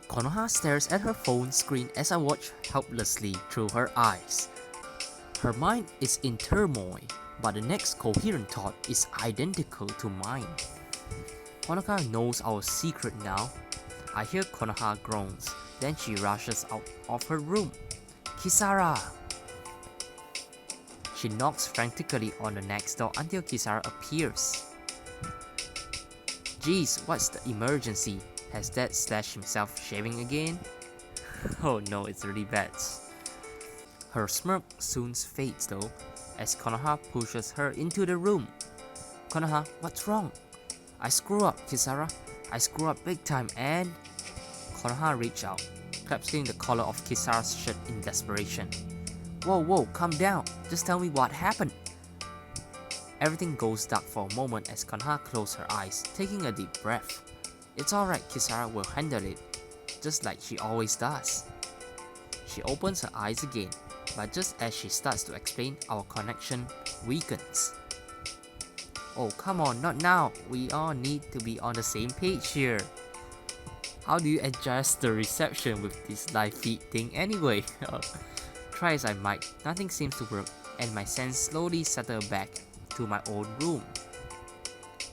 Konoha stares at her phone screen as I watch helplessly through her eyes. Her mind is in turmoil, but the next coherent thought is identical to mine. Konoha knows our secret now. I hear Konoha groans, then she rushes out of her room. Kisara! She knocks frantically on the next door until Kisara appears. Geez, what's the emergency? Has Dad slashed himself shaving again? Oh no, it's really bad. Her smirk soon fades though, as Konoha pushes her into the room. Konoha, what's wrong? I screw up, Kisara. I screw up big time and... Konoha reached out, grasping the collar of Kisara's shirt in desperation. Whoa, calm down. Just tell me what happened. Everything goes dark for a moment as Konoha closes her eyes, taking a deep breath. It's alright, Kisara will handle it, just like she always does. She opens her eyes again, but just as she starts to explain, our connection weakens. Oh, come on, not now. We all need to be on the same page here. How do you adjust the reception with this live feed thing anyway? Try as I might, nothing seems to work, and my sense slowly settle back to my own room.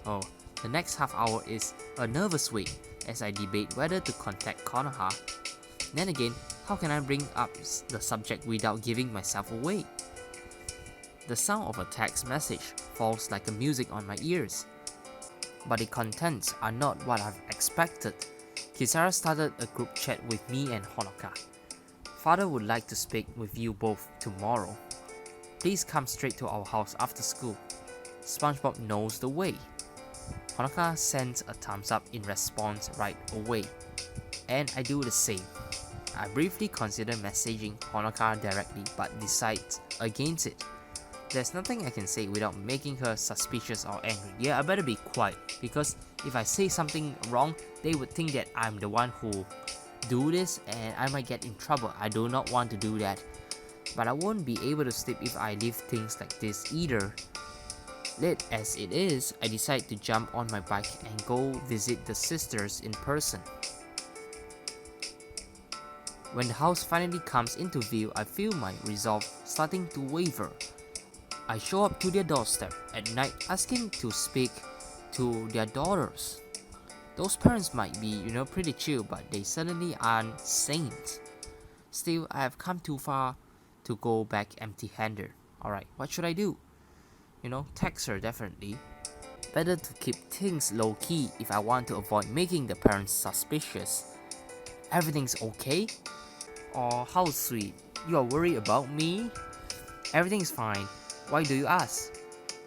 Oh, the next half hour is a nervous wait as I debate whether to contact Konoha. Then again, how can I bring up the subject without giving myself away? The sound of a text message falls like a music on my ears. But the contents are not what I've expected. Kisara started a group chat with me and Honoka. Father would like to speak with you both tomorrow. Please come straight to our house after school. SpongeBob knows the way. Honoka sends a thumbs up in response right away, and I do the same. I briefly consider messaging Honoka directly but decide against it. There's nothing I can say without making her suspicious or angry. Yeah, I better be quiet, because if I say something wrong, they would think that I'm the one who do this and I might get in trouble. I do not want to do that. But I won't be able to sleep if I leave things like this either. Late as it is, I decide to jump on my bike and go visit the sisters in person. When the house finally comes into view, I feel my resolve starting to waver. I show up to their doorstep at night asking to speak to their daughters. Those parents might be, pretty chill, but they certainly aren't saints. Still, I have come too far to go back empty-handed. Alright, what should I do? Text her definitely. Better to keep things low-key if I want to avoid making the parents suspicious. Everything's okay? Or how sweet, you are worried about me? Everything's fine. Why do you ask?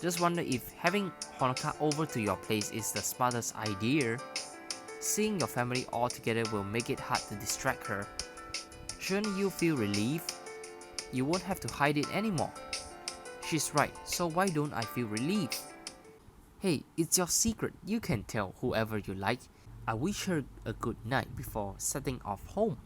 Just wonder if having Honoka over to your place is the smartest idea. Seeing your family all together will make it hard to distract her. Shouldn't you feel relieved? You won't have to hide it anymore. She's right, so why don't I feel relieved? Hey, it's your secret, you can tell whoever you like. I wish her a good night before setting off home.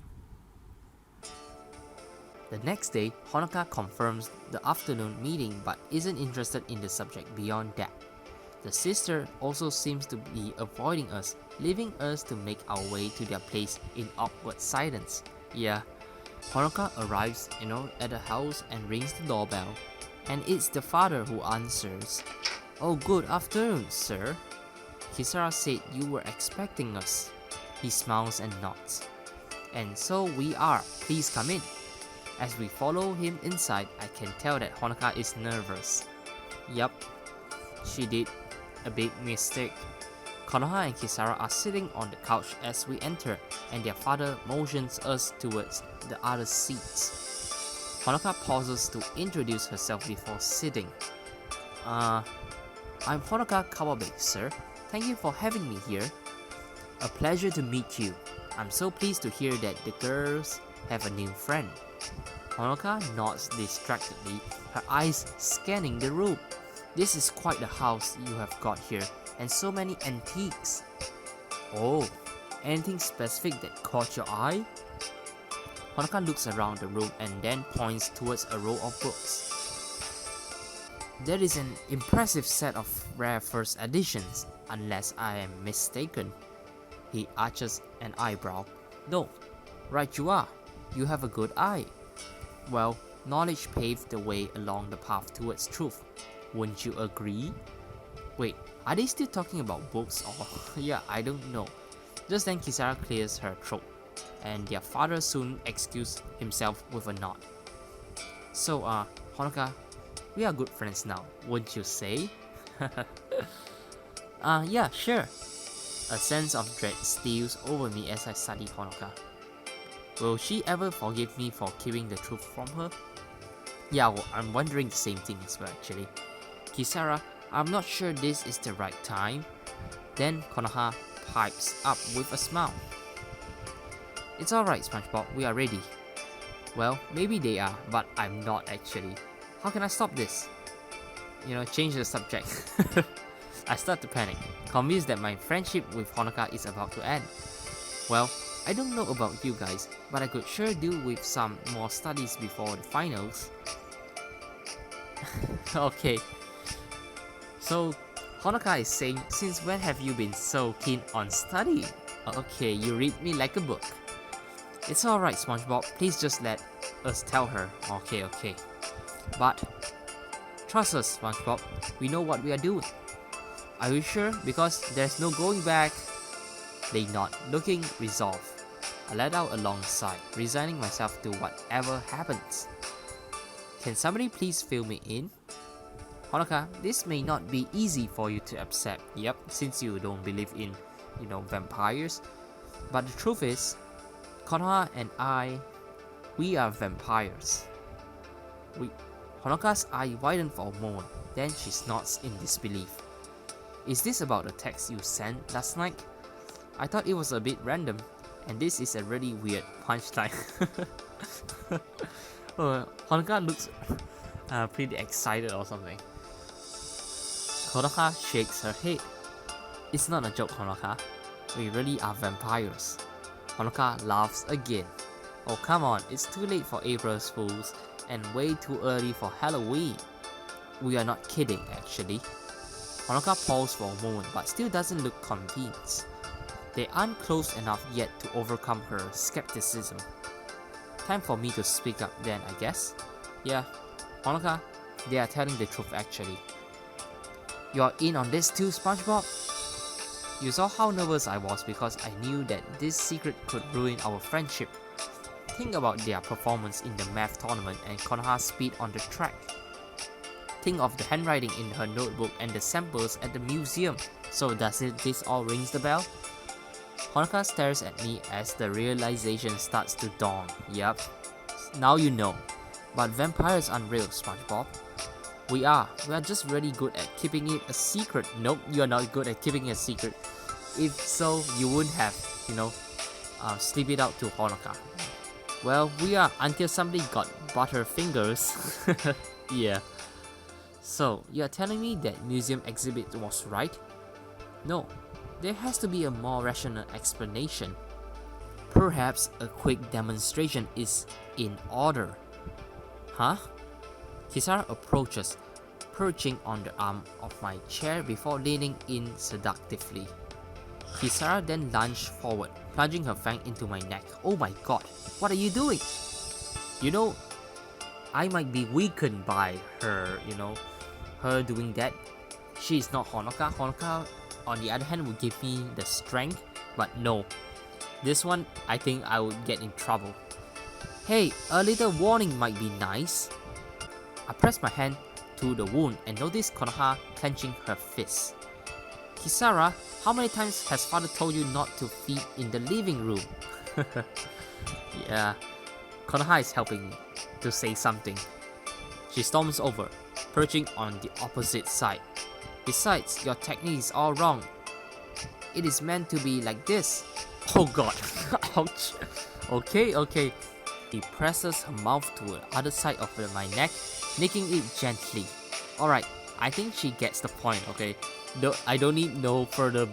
The next day, Honoka confirms the afternoon meeting but isn't interested in the subject beyond that. The sister also seems to be avoiding us, leaving us to make our way to their place in awkward silence. Yeah, Honoka arrives, at the house and rings the doorbell, and it's the father who answers. Oh, good afternoon, sir. Kisara said you were expecting us. He smiles and nods. And so we are, please come in. As we follow him inside, I can tell that Honoka is nervous. Yup, she did a big mistake. Konoha and Kisara are sitting on the couch as we enter, and their father motions us towards the other seats. Honoka pauses to introduce herself before sitting. I'm Honoka Kawabe, sir. Thank you for having me here. A pleasure to meet you. I'm so pleased to hear that the girls have a new friend. Honoka nods distractedly, her eyes scanning the room. This is quite the house you have got here, and so many antiques. Oh, anything specific that caught your eye? Honoka looks around the room and then points towards a row of books. There is an impressive set of rare first editions, unless I am mistaken. He arches an eyebrow. No, right you are. You have a good eye. Well, knowledge paved the way along the path towards truth. Wouldn't you agree? Wait, are they still talking about books or yeah, I don't know. Just then Kisara clears her throat, and their father soon excused himself with a nod. So, Honoka, we are good friends now, wouldn't you say? Yeah, sure. A sense of dread steals over me as I study Honoka. Will she ever forgive me for keeping the truth from her? Yeah, well, I'm wondering the same thing as well actually. Kisara, I'm not sure this is the right time. Then Konoha pipes up with a smile. It's alright, SpongeBob, we are ready. Well, maybe they are, but I'm not actually. How can I stop this? Change the subject. I start to panic, convinced that my friendship with Honoka is about to end. Well, I don't know about you guys, but I could sure do with some more studies before the finals. Okay. So, Honoka is saying, since when have you been so keen on studying? Okay, you read me like a book. It's alright, SpongeBob, please just let us tell her. Okay. But, trust us, SpongeBob, we know what we are doing. Are you sure? Because there's no going back. They nod, looking resolved. I let out a long sigh, resigning myself to whatever happens. Can somebody please fill me in? Honoka, this may not be easy for you to accept, yep, since you don't believe in, vampires. But the truth is, Konoha and I, we are vampires. Honoka's eye widened for a moment, then she nods in disbelief. Is this about the text you sent last night? I thought it was a bit random, and this is a really weird punchline. Honoka looks pretty excited or something. Konoha shakes her head. It's not a joke, Honoka. We really are vampires. Honoka laughs again. Oh come on, it's too late for April Fools and way too early for Halloween. We are not kidding actually. Honoka pauses for a moment but still doesn't look convinced. They aren't close enough yet to overcome her skepticism. Time for me to speak up then, I guess. Yeah, Honoka, they are telling the truth actually. You're in on this too, SpongeBob? You saw how nervous I was because I knew that this secret could ruin our friendship. Think about their performance in the math tournament and Konoha's speed on the track. Think of the handwriting in her notebook and the samples at the museum. So this all rings the bell? Honoka stares at me as the realization starts to dawn. Yep, now you know. But vampires aren't real, SpongeBob. We are just really good at keeping it a secret. Nope, you're not good at keeping it a secret. If so, you wouldn't have, slip it out to Honoka. Well, we are until somebody got butterfingers. Yeah. So, you're telling me that museum exhibit was right? No, there has to be a more rational explanation. Perhaps a quick demonstration is in order. Huh? Kisara approaches, perching on the arm of my chair before leaning in seductively. Kisara then lunged forward, plunging her fang into my neck. Oh my god, what are you doing? I might be weakened by her, her doing that. She is not Honoka. Honoka, on the other hand, would give me the strength, but no. This one, I think I would get in trouble. Hey, a little warning might be nice. I pressed my hand to the wound and noticed Konoha clenching her fist. Kisara, how many times has father told you not to feed in the living room? Yeah, Konoha is helping to say something. She storms over, perching on the opposite side. Besides, your technique is all wrong. It is meant to be like this. Oh god, ouch. Okay. He presses her mouth to the other side of my neck, nicking it gently. Alright, I think she gets the point, okay? I don't need no further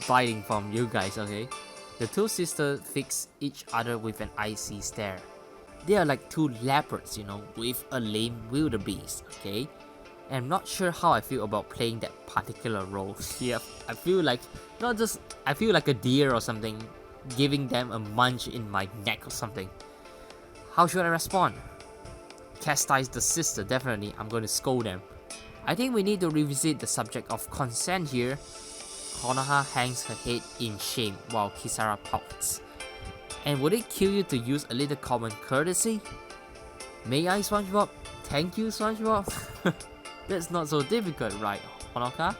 biting from you guys, okay? The two sisters fix each other with an icy stare. They are like two leopards, with a lame wildebeest, okay? And I'm not sure how I feel about playing that particular role. Yeah, I feel like a deer or something, giving them a munch in my neck or something. How should I respond? Chastise the sister, definitely. I'm going to scold them. I think we need to revisit the subject of consent here. Konoha hangs her head in shame while Kisara pouts. And would it kill you to use a little common courtesy? May I, SpongeBob? Thank you, SpongeBob? That's not so difficult, right, Honoka?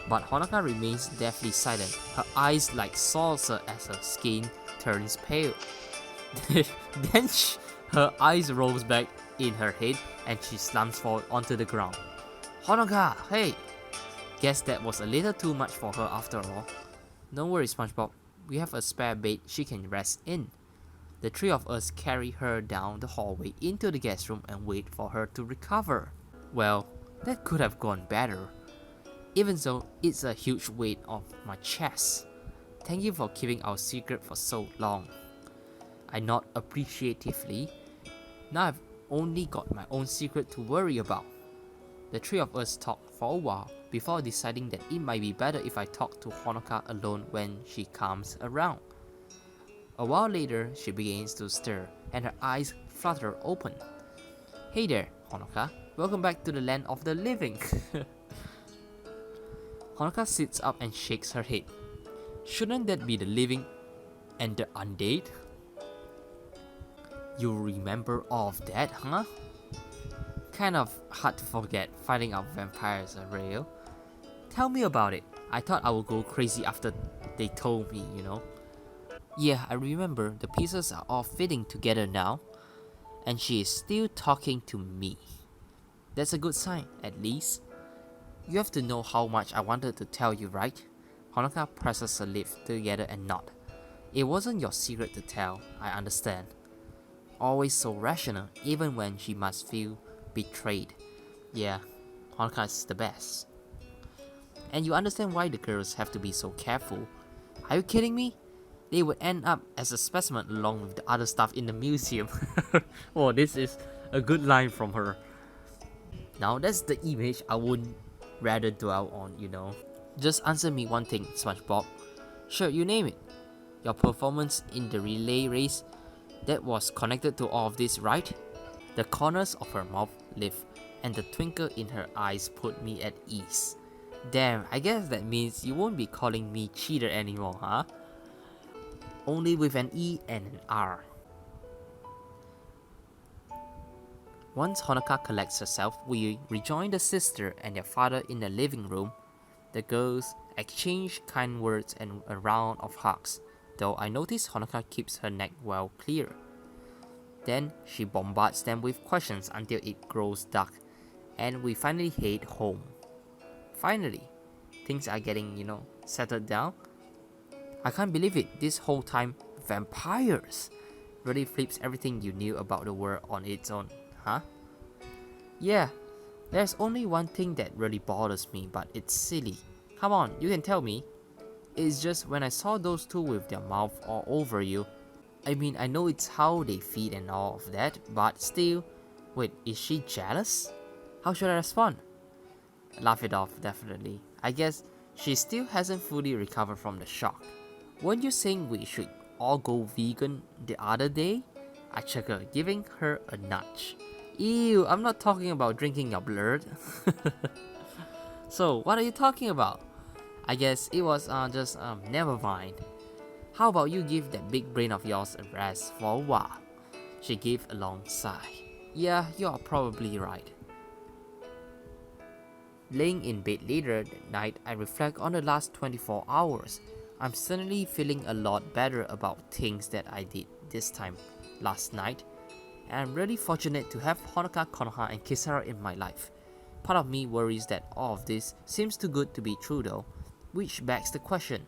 But Honoka remains deathly silent, her eyes like saucer as her skin turns pale. Then her eyes rolls back in her head and she slumps forward onto the ground. Honoka, hey! Guess that was a little too much for her after all. Don't worry, SpongeBob. We have a spare bed she can rest in. The three of us carry her down the hallway into the guest room and wait for her to recover. Well, that could have gone better. Even so, it's a huge weight off my chest. Thank you for keeping our secret for so long. I nod appreciatively. Now I've only got my own secret to worry about. The three of us talked for a while before deciding that it might be better if I talk to Honoka alone when she comes around. A while later, she begins to stir and her eyes flutter open. Hey there, Honoka. Welcome back to the land of the living. Honoka sits up and shakes her head. Shouldn't that be the living and the undead? You remember all of that, huh? Kind of hard to forget finding out vampires are real. Tell me about it. I thought I would go crazy after they told me, you know. Yeah, I remember. The pieces are all fitting together now. And she is still talking to me. That's a good sign, at least. You have to know how much I wanted to tell you, right? Honoka presses her lips together and nods. It wasn't your secret to tell, I understand. Always so rational, even when she must feel betrayed. Yeah, Honoka is the best. And you understand why the girls have to be so careful. Are you kidding me? They would end up as a specimen along with the other stuff in the museum. Oh, this is a good line from her. Now that's the image I would rather dwell on, you know. Just answer me one thing, SpongeBob. Sure, you name it. Your performance in the relay race, that was connected to all of this, right? The corners of her mouth lift, and the twinkle in her eyes put me at ease. Damn, I guess that means you won't be calling me cheater anymore, huh? Only with an E and an R. Once Honoka collects herself, we rejoin the sister and their father in the living room. The girls exchange kind words and a round of hugs, though I notice Honoka keeps her neck well clear. Then she bombards them with questions until it grows dark, and we finally head home. Finally, things are getting, settled down. I can't believe it, this whole time, vampires really flips everything you knew about the world on its own, huh? Yeah, there's only one thing that really bothers me, but it's silly. Come on, you can tell me. It's just when I saw those two with their mouth all over you. I mean, I know it's how they feed and all of that, but still. Wait, is she jealous? How should I respond? Laugh it off, definitely. I guess she still hasn't fully recovered from the shock. Weren't you saying we should all go vegan the other day? I chuckle, giving her a nudge. Ew, I'm not talking about drinking your blood. So, what are you talking about? I guess it was never mind. How about you give that big brain of yours a rest for a while? She gave a long sigh. Yeah, you're probably right. Laying in bed later that night, I reflect on the last 24 hours. I'm suddenly feeling a lot better about things that I did this time last night. And I'm really fortunate to have Honoka, Konoha, and Kisara in my life. Part of me worries that all of this seems too good to be true though, which begs the question.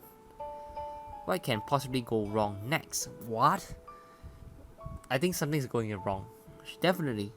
What can possibly go wrong next? What? I think something's going wrong. Definitely.